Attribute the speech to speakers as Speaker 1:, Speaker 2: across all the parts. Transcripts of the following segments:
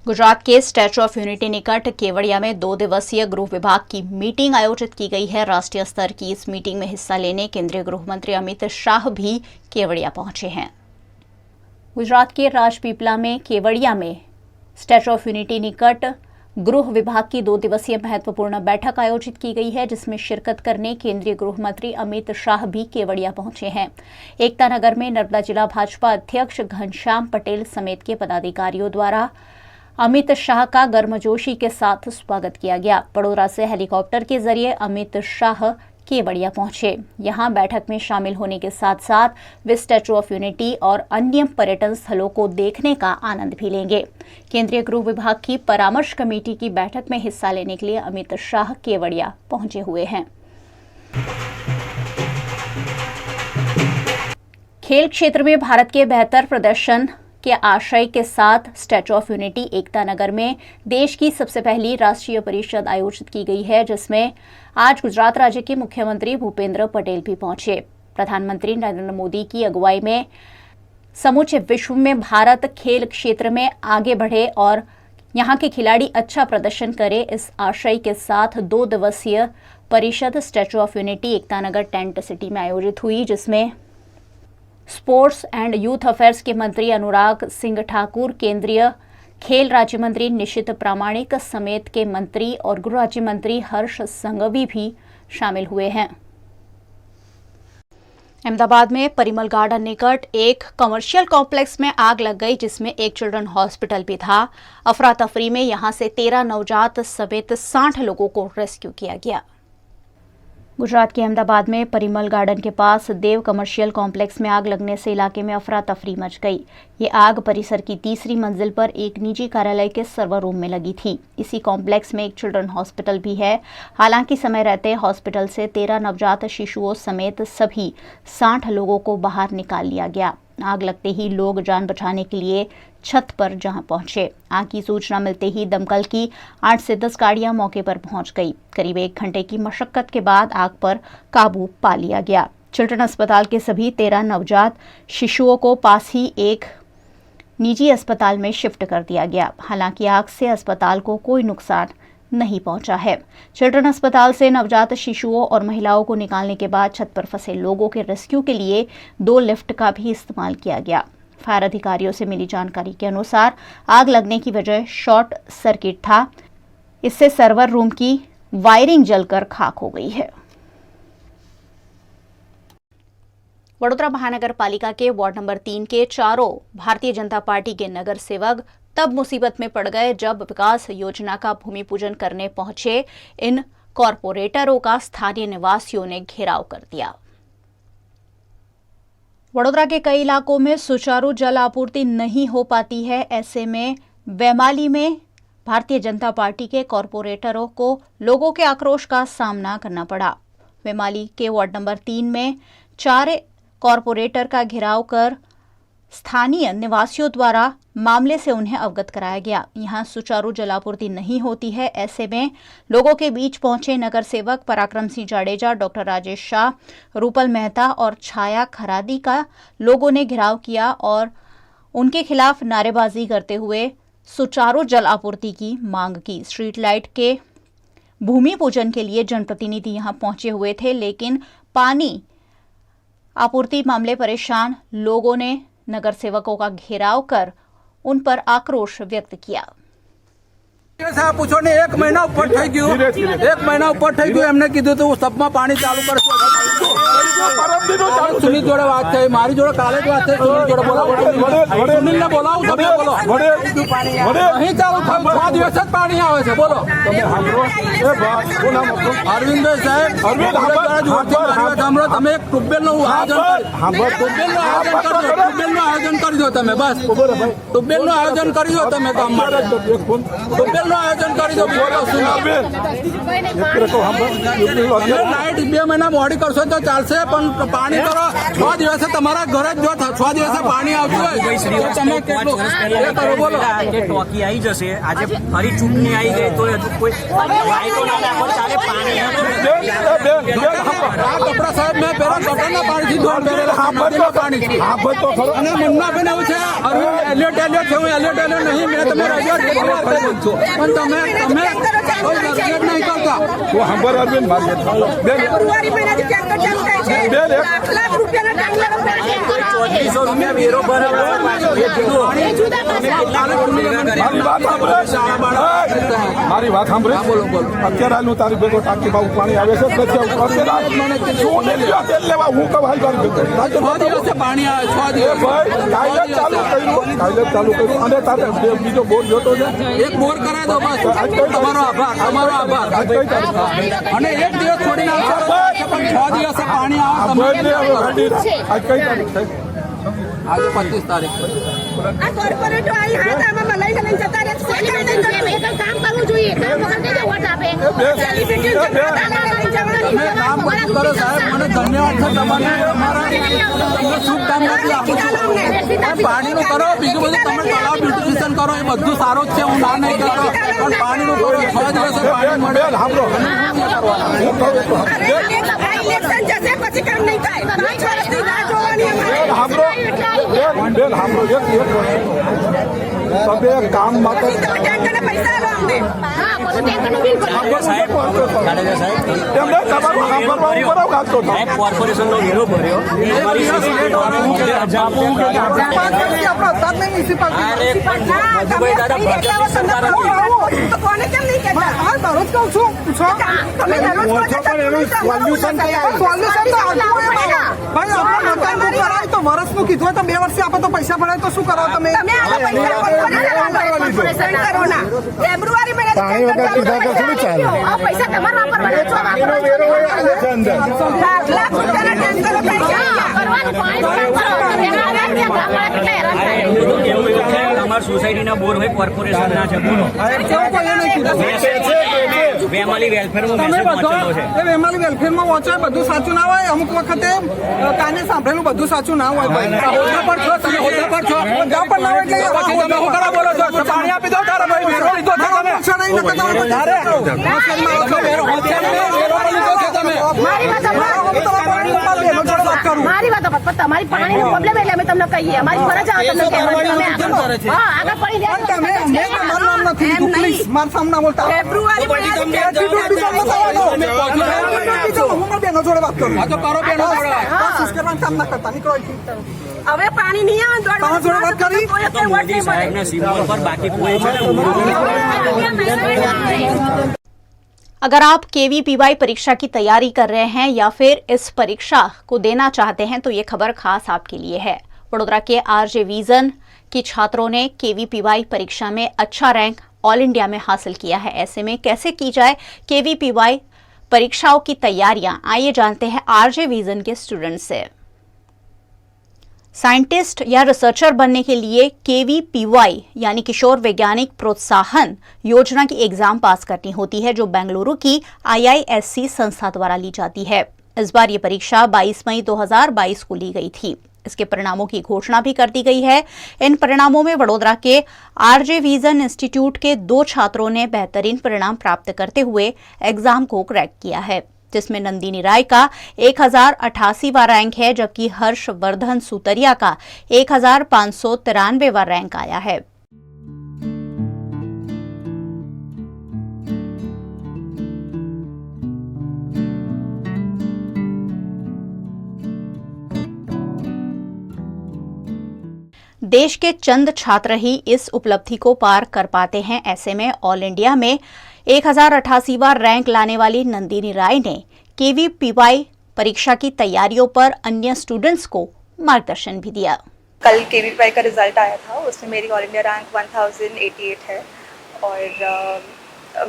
Speaker 1: गुजरात के statue of unity निकट केवड़िया में 2 दिवसीय गृह विभाग की मीटिंग आयोजित की गई है। राष्ट्रीय स्तर की इस मीटिंग में हिस्सा लेने केंद्रीय गृह मंत्री अमित शाह भी केवड़िया पहुंचे हैं। गुजरात के राजपीपला में केवड़िया में स्टैच्यू ऑफ यूनिटी निकट गृह विभाग की 2 दिवसीय महत्वपूर्ण बैठक आयोजित की गई है, जिसमें शिरकत करने केंद्रीय गृह मंत्री अमित शाह भी केवड़िया पहुंचे हैं। एकता नगर में नर्मदा जिला भाजपा अध्यक्ष घनश्याम पटेल समेत के पदाधिकारियों द्वारा अमित शाह का गर्मजोशी के साथ स्वागत किया गया। बड़ौदा से हेलीकॉप्टर के जरिए अमित शाह केवड़िया पहुंचे। यहां बैठक में शामिल होने के साथ साथ वे स्टैच्यू ऑफ यूनिटी और अन्य पर्यटन स्थलों को देखने का आनंद भी लेंगे। केंद्रीय गृह विभाग की परामर्श कमेटी की बैठक में हिस्सा लेने के लिए अमित शाह केवड़िया पहुंचे हुए हैं। खेल क्षेत्र में भारत के बेहतर प्रदर्शन के आशय के साथ statue of unity Ekta Nagar में देश की सबसे पहली राष्ट्रीय परिषद आयोजित की गई है, जिसमें आज गुजरात राज्य के मुख्यमंत्री भूपेंद्र पटेल भी पहुंचे। प्रधानमंत्री नरेंद्र मोदी की अगुवाई में समूचे विश्व में भारत खेल क्षेत्र में आगे बढ़े और यहां के खिलाड़ी अच्छा प्रदर्शन करे, इस आशय के साथ 2 दिवसीय परिषद statue of unity Ekta Nagar tent city में आयोजित हुई, जिसमें स्पोर्ट्स एंड यूथ अफेयर्स के मंत्री अनुराग सिंह ठाकुर, केंद्रीय खेल राज्य मंत्री निशित प्रामाणिक समेत के मंत्री और गृह राज्य मंत्री हर्ष संघवी भी शामिल हुए हैं। अहमदाबाद में परिमल गार्डन निकट एक कमर्शियल कॉम्प्लेक्स में आग लग गई, जिसमें एक चिल्ड्रन हॉस्पिटल भी था। अफरा तफरी में यहां से 13 नवजात समेत 60 लोगों को रेस्क्यू किया गया। गुजरात के अहमदाबाद में परिमल गार्डन के पास देव कमर्शियल कॉम्प्लेक्स में आग लगने से इलाके में अफरा तफरी मच गई। ये आग परिसर की 3री मंजिल पर एक निजी कार्यालय के सर्वर रूम में लगी थी। इसी कॉम्प्लेक्स में एक चिल्ड्रन हॉस्पिटल भी है। हालांकि समय रहते हॉस्पिटल से 13 नवजात शिशुओं समेत सभी 60 लोगों को बाहर निकाल लिया गया। आग लगते ही लोग जान बचाने के लिए छत पर जहां पहुंचे। आग की सूचना मिलते ही दमकल की 8 से 10 गाड़ियां मौके पर पहुंच गई। करीब 1 घंटे की मशक्कत के बाद आग पर काबू पा लिया गया। चिल्ड्रन अस्पताल के सभी 13 नवजात शिशुओं को पास ही एक निजी अस्पताल में शिफ्ट कर दिया गया। हालांकि आग से अस्पताल को कोई नुकसान नहीं पहुंचा है। चिल्ड्रन अस्पताल से नवजात शिशुओं और महिलाओं को निकालने के बाद छत पर फंसे लोगों के रेस्क्यू के लिए 2 लिफ्ट का भी इस्तेमाल किया गया। फायर अधिकारियों से मिली जानकारी के अनुसार आग लगने की वजह शॉर्ट सर्किट था। इससे सर्वर रूम की वायरिंग जलकर खाक हो गई है। वडोदरा महानगर पालिका के वार्ड नंबर 3 के चारों भारतीय जनता पार्टी के नगर सेवक तब मुसीबत में पड़ गए जब विकास योजना का भूमि पूजन करने पहुंचे इन कॉरपोरेटरों का स्थानीय निवासियों ने घेराव कर दिया। वडोदरा के कई इलाकों में सुचारू जल आपूर्ति नहीं हो पाती है। ऐसे में वैमाली में भारतीय जनता पार्टी के कॉरपोरेटरों को लोगों के आक्रोश का सामना करना पड़ा। वैमाली के वार्ड नंबर 3 में 4 कॉरपोरेटर का घेराव कर स्थानीय निवासियों द्वारा मामले से उन्हें अवगत कराया गया। यहां सुचारू जलापूर्ति नहीं होती है। ऐसे में लोगों के बीच पहुंचे नगर सेवक पराक्रम सिंह जाडेजा, डॉक्टर राजेश शाह, रूपल मेहता और छाया खरादी का लोगों ने घेराव किया और उनके खिलाफ नारेबाजी करते हुए सुचारू जल आपूर्ति की मांग की। स्ट्रीट लाइट के भूमि पूजन के लिए जनप्रतिनिधि यहां पहुंचे हुए थे, लेकिन पानी आपूर्ति मामले परेशान लोगों ने नगर सेवकों का घेराव कर उन पर आक्रोश व्यक्त किया।
Speaker 2: साहब पूछो ने 1 महीना ऊपर થઈ ગયું 1 મહિના ઉપર થઈ ગયું એમને કીધું તો સબમાં પાણી ચાલુ કરશો। સુનિલ જોડે વાત થઈ, મારી જોડે કાલે જ વાત થઈ, સુનિલ જોડે બોલાવો, સુનિલને બોલાવો, તમે બોલો અહીં ચાલુ થયું 6 દિવસ જ પાણી આવે છે। બોલો અરવિંદ સાહેબ, સાંભળો તમે એક ટ્યુબવેલનું આયોજન કરી દો તમે, બસ ટ્યુબવેલનું આયોજન કરી દો તમે ગામમાં, ટ્યુબવેલનું નું આયોજન કરી દો લાઈટ 2 મહિના મોડી કરશો તો ચાલશે, પણ પાણી કરો 6 દિવસે તમારા ઘરે જો 6 દિવસે પાણી આવતું હોય તો તમે કેટલું એ કરો બોલો.
Speaker 3: ટોકી આવી જશે, આજે ફરી ચૂંટણી આવી ગઈ તો હજુ કોઈ લાઈટો ના નાખો ચાલે. પાણી
Speaker 2: આ કપડા સાહેબ મેં પેલા ગટરના પાણીથી ધોળ પહેરેલા નદીના પાણીથી. અને મુન્નાબેન એવું છે એલિયટ છે, હું એલિયટ નહીં, મેં તમે રજૂઆત કરી પણ તમે કોઈ રજૂઆત નહીં કરતા.
Speaker 4: હું હંબર અરવિંદ માર્કેટ
Speaker 5: ફેબ્રુઆરી મહિનાથી ટેન્કર ચાલુ થાય છે. 1 લાખ રૂપિયાના ટેન્કર
Speaker 3: ₹200 વેરો ભરાવો.
Speaker 4: મારી વાત સાંભળે. અત્યારે હાલ તારી ભેગો ટાંકી બાબુ પાણી આવે છે, તેલ લેવા હું કહું હાલ તારી ભેગો
Speaker 2: 6 દિવસે પાણી આવે 6 દિવસ.
Speaker 4: કાયદે ચાલુ કર્યું અને તારે બીજો બોર જોતો છે.
Speaker 2: એક બોર કરાવી દો બસ. તમારો આભાર. અને એક દિવસ છોડીને આવશો પણ 6 દિવસે પાણી આવે.
Speaker 4: આજ કઈ તારીખ છે?
Speaker 2: આજે 25 તારીખ.
Speaker 5: આ કોર્પોરેટો આવી હાથ આમાં લઈને જતા રહે છે. કામ કરવું જોઈએ. કામ વગર કેવી વોટ આપે? સેલિબ્રિટી
Speaker 2: તમે કામ કરો સાહેબ, મને ધન્યવાદ છે તમને. અમારા શુભકામનાથી આપું છું. પાણીનું કરો, બીજું બધું તમે તળાવ બ્યુટિફિકેશન કરો, એ બધું સારું જ છે, હું ના નહીં કરતો, પણ પાણીનું કરો. 6 દિવસે પાણી મળે.
Speaker 5: ઇલેક્શન જશે પછી કામ નહીં થાય. 5 વર્ષની રાહ જોવાની
Speaker 4: તમે કામ માટે
Speaker 5: ટેન્કરના પૈસા આલો અમને. હા, બધું ટેન્કરનું બિલ ભરો.
Speaker 3: સાહેબ કોર્પોરેશનનો વેરો ભર્યો.
Speaker 5: તો કોને કેમ નહીં કહેતા?
Speaker 6: દરરોજ કહું છું પૂછો
Speaker 5: તમે દરરોજ
Speaker 6: સોલ્યુશન ભાઈ આપણે મકાન બુક કરાય તો વર્ષનું કીધું હોય તો 2 વર્ષે આપે તો પૈસા ભરાય તો શું કરાવો તમે?
Speaker 5: તમે આવા પૈસા કરોના ફેબ્રુઆરી મહિના પાણી વગર કીધા તો શું ચાલે? આ પૈસા તમારા વાપરવાના છો. લાખ રૂપિયાના ટેન્કરો પૈસા કરવાનું
Speaker 3: અમારા સોસાયટીના બોર હોય કોર્પોરેશનના છે. બોલો વેમાલી વેલફેરમાં મેસેજ પહોંચેલો છે.
Speaker 6: વેમાલી વેલફેરમાં પહોંચાય બધું સાચું ના હોય. અમુક વખતે કાને સાંભળેલું બધું સાચું ના હોય.
Speaker 2: હોદ્દા પર છો, તમે હોદ્દા પર છો.
Speaker 6: હોદ્દા પર ના હોય એટલે
Speaker 2: પછી તમે શું કરવા બોલો છો? પાણી આપી દો તારા ભાઈ. વેરો લીધો છે તમે.
Speaker 5: મારી વાત તમારી પાણીનો પ્રોબ્લેમ એટલે અમે તમને કહીએ. અમારી ફરજ આવે તમને કહેવાની. આગળ પડી જાય.
Speaker 6: તમારું નામ નથી લીધું, પ્લીઝ મારા સામે ના બોલતા.
Speaker 5: ફેબ્રુઆરી
Speaker 6: હું મારી બહેનો જોડે વાત કરું.
Speaker 2: આ તો કરો બેનો જોડે.
Speaker 6: કોશિશ કરવાનું કામ ના કરતા નીકળો અહીંથી.
Speaker 5: હવે પાણી નહીં આવે.
Speaker 6: તમારા જોડે વાત કરી?
Speaker 3: મોદી સાહેબના સિમ્બોલ પર બાકી કોઈ છે ને.
Speaker 1: अगर आप KVPY परीक्षा की तैयारी कर रहे हैं या फिर इस परीक्षा को देना चाहते हैं तो ये खबर खास आपके लिए है। वडोदरा के RJ विजन के छात्रों ने KVPY परीक्षा में अच्छा रैंक ऑल इंडिया में हासिल किया है। ऐसे में कैसे की जाए KVPY परीक्षाओं की तैयारियां, आइए जानते हैं RJ विजन के स्टूडेंट से। साइंटिस्ट या रिसर्चर बनने के लिए KVPY यानी किशोर वैज्ञानिक प्रोत्साहन योजना की एग्जाम पास करनी होती है, जो बेंगलुरु की IISc संस्था द्वारा ली जाती है। इस बार ये परीक्षा 22 मई 2022 को ली गई थी। इसके परिणामों की घोषणा भी कर दी गई है। इन परिणामों में वडोदरा के RJ विजन इंस्टीट्यूट के 2 छात्रों ने बेहतरीन परिणाम प्राप्त करते हुए एग्जाम को क्रैक किया है, जिसमें नंदिनी राय का 1088वां रैंक है, जबकि हर्षवर्धन सुतरिया का 1593वां रैंक आया है। देश के चंद छात्र ही इस उपलब्धि को पार कर पाते हैं। ऐसे में ऑल इंडिया में 1088वां रैंक लाने वाली नंदिनी राय ने KVPY परीक्षा की तैयारियों पर अन्य स्टूडेंट्स को मार्गदर्शन भी दिया।
Speaker 7: कल KVPY का रिजल्ट आया था, उसमें मेरी ऑल इंडिया रैंक 1088 है और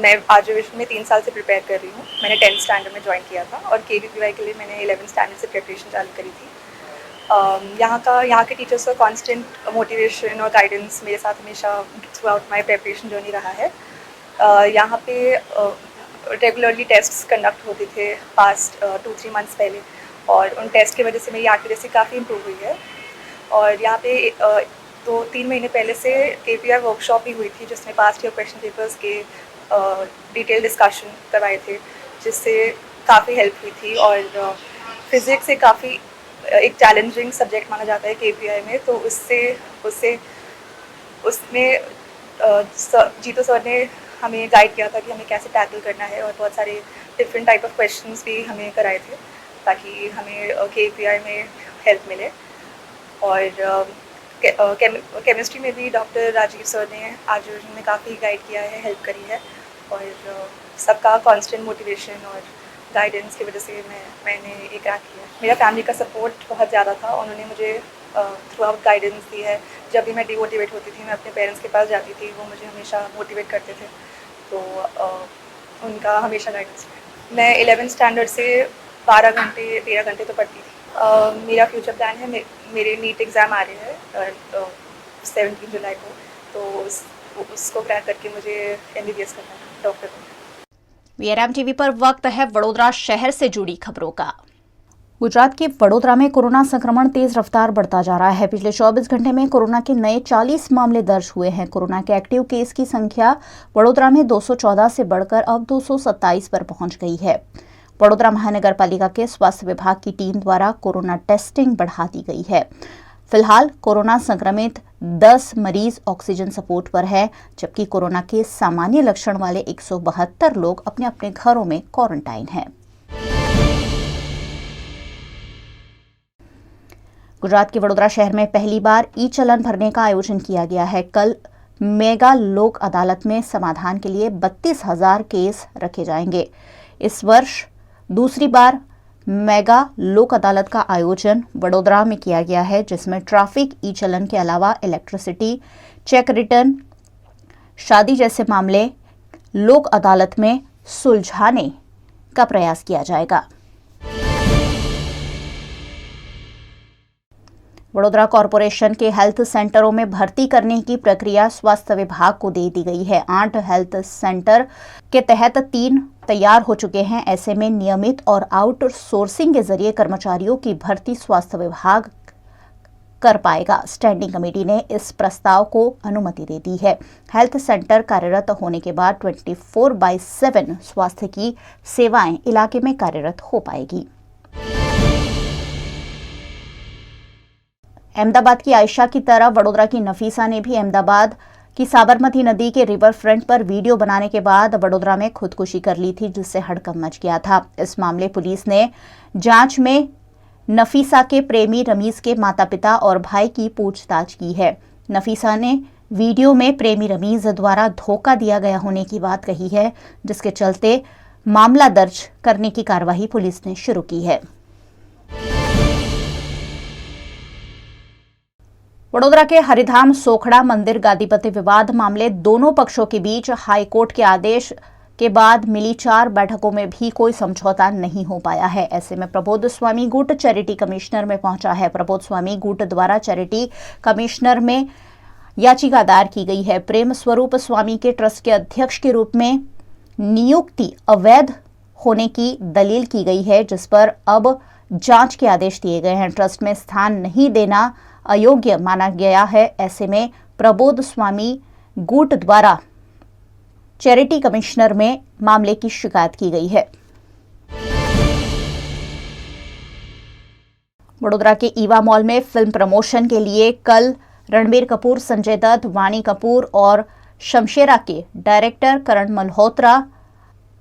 Speaker 7: मैं RJ विजन में 3 साल से प्रिपेयर कर रही हूँ। मैंने 10th स्टैंडर्ड में ज्वाइन किया था और KVPY के लिए मैंने 11th स्टैंडर्ड से प्रिपरेशन चालू करी थी। यहाँ के टीचर्स का कांस्टेंट मोटिवेशन और गाइडेंस मेरे साथ हमेशा through out my preparation journey रहा है। यहाँ पे रेगुलरली टेस्ट्स कंडक्ट होते थे पास्ट 2-3 मंथ्स पहले, और उन टेस्ट की वजह से मेरी एक्यूरेसी काफ़ी इम्प्रूव हुई है। और यहाँ पे 2-3 महीने पहले से KPI वर्कशॉप भी हुई थी, जिसमें पास्ट ईयर क्वेश्चन पेपर्स के डिटेल डिस्कशन करवाए थे, जिससे काफ़ी हेल्प हुई थी। और फिज़िक्स से काफ़ी एक चैलेंजिंग सब्जेक्ट माना जाता है KPI में, तो उसमें जीतो सर ने हमें गाइड किया था कि हमें कैसे टैकल करना है, और बहुत सारे डिफरेंट टाइप ऑफ क्वेश्चंस भी हमें कराए थे ताकि हमें KPI में हेल्प मिले। और केमिस्ट्री में भी डॉक्टर राजीव सर ने आज में काफ़ी गाइड किया है, हेल्प करी है, और सबका कांस्टेंट मोटिवेशन और गाइडेंस की वजह से मैंने ये क्रैक किया। मेरा फैमिली का सपोर्ट बहुत ज़्यादा था, उन्होंने मुझे थ्रू आउट गाइडेंस दी है। जब भी मैं डिमोटिवेट होती थी, मैं अपने पेरेंट्स के पास जाती थी, वो मुझे हमेशा मोटिवेट करते थे, तो उनका हमेशा गाइडेंस है। मैं 11th स्टैंडर्ड से 13 घंटे तो पढ़ती थी। मेरा फ्यूचर प्लान है, मेरे नीट एग्ज़ाम आ रहे हैं 17 जुलाई को, तो उसको क्रैक करके मुझे MBBS करना है, डॉक्टर बनना है।
Speaker 1: VRM TV पर वक्त है वडोदरा शहर से जुड़ी खबरों का। गुजरात के वडोदरा में कोरोना संक्रमण तेज रफ्तार बढ़ता जा रहा है। पिछले 24 घंटे में कोरोना के नए 40 मामले दर्ज हुए हैं। कोरोना के एक्टिव केस की संख्या वडोदरा में 214 से बढ़कर अब 227 पर पहुंच गई है। वडोदरा महानगर पालिका के स्वास्थ्य विभाग की टीम द्वारा कोरोना टेस्टिंग बढ़ा दी गई है। फिलहाल कोरोना संक्रमित 10 मरीज ऑक्सीजन सपोर्ट पर है, जबकि कोरोना के सामान्य लक्षण वाले 172 लोग अपने अपने घरों में क्वारंटाइन हैं। गुजरात के वडोदरा शहर में पहली बार ई-चलन भरने का आयोजन किया गया है। कल मेगा लोक अदालत में समाधान के लिए 32,000 केस रखे जाएंगे। इस वर्ष दूसरी बार मेगा लोक अदालत का आयोजन वडोदरा में किया गया है, जिसमें ट्रैफिक ई-चलन के अलावा इलेक्ट्रिसिटी, चेक रिटर्न, शादी जैसे मामले लोक अदालत में सुलझाने का प्रयास किया जाएगा। वडोदरा कॉरपोरेशन के हेल्थ सेंटरों में भर्ती करने की प्रक्रिया स्वास्थ्य विभाग को दे दी गई है। 8 हेल्थ सेंटर के तहत 3 तैयार हो चुके हैं। ऐसे में नियमित और आउटसोर्सिंग के जरिए कर्मचारियों की भर्ती स्वास्थ्य विभाग कर पाएगा। स्टैंडिंग कमेटी ने इस प्रस्ताव को अनुमति दे दी है। हेल्थ सेंटर कार्यरत होने के बाद 24/7 स्वास्थ्य की सेवाएं इलाके में कार्यरत हो पाएगी। अहमदाबाद की आयशा की तरह वडोदरा की नफीसा ने भी अहमदाबाद की साबरमती नदी के रिवर फ्रंट पर वीडियो बनाने के बाद वडोदरा में खुदकुशी कर ली थी, जिससे हड़कंप मच गया था। इस मामले पुलिस ने जांच में नफीसा के प्रेमी रमीज के माता-पिता और भाई की पूछताछ की है। नफीसा ने वीडियो में प्रेमी रमीज द्वारा धोखा दिया गया होने की बात कही है, जिसके चलते मामला दर्ज करने की कार्रवाई पुलिस ने शुरू की है। वडोदरा के हरिधाम सोखड़ा मंदिर गादीपति विवाद मामले दोनों पक्षों के बीच हाईकोर्ट के आदेश के बाद मिली 4 बैठकों में भी कोई समझौता नहीं हो पाया है। ऐसे में प्रबोध स्वामी गुट चैरिटी कमिश्नर में पहुंचा है। प्रबोध स्वामी गुट द्वारा चैरिटी कमिश्नर में याचिका दायर की गई है। प्रेम स्वरूप स्वामी के ट्रस्ट के अध्यक्ष के रूप में नियुक्ति अवैध होने की दलील की गई है, जिस पर अब जांच के आदेश दिए गए हैं। ट्रस्ट में स्थान नहीं देना अयोग्य माना गया है। ऐसे में प्रबोध स्वामी गुट द्वारा चैरिटी कमिश्नर में मामले की शिकायत की गई है। वडोदरा के ईवा मॉल में फिल्म प्रमोशन के लिए कल रणबीर कपूर, संजय दत्त, वाणी कपूर और शमशेरा के डायरेक्टर करण मल्होत्रा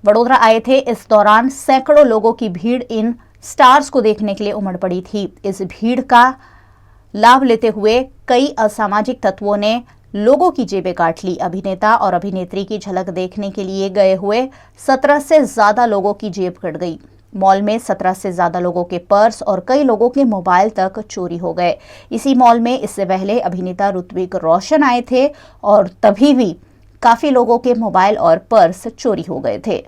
Speaker 1: वडोदरा आए थे। इस दौरान सैकड़ों लोगों की भीड़ इन स्टार्स को देखने के लिए उमड़ पड़ी थी। इस भीड़ का लाभ लेते हुए कई असामाजिक तत्वों ने लोगों की जेबें काट ली। अभिनेता और अभिनेत्री की झलक देखने के लिए गए हुए 17 से ज्यादा लोगों की जेब कट गई। मॉल में 17 से ज्यादा लोगों के पर्स और कई लोगों के मोबाइल तक चोरी हो गए। इसी मॉल में इससे पहले अभिनेता ऋत्विक रोशन आए थे और तभी भी काफी लोगों के मोबाइल और पर्स चोरी हो गए थे।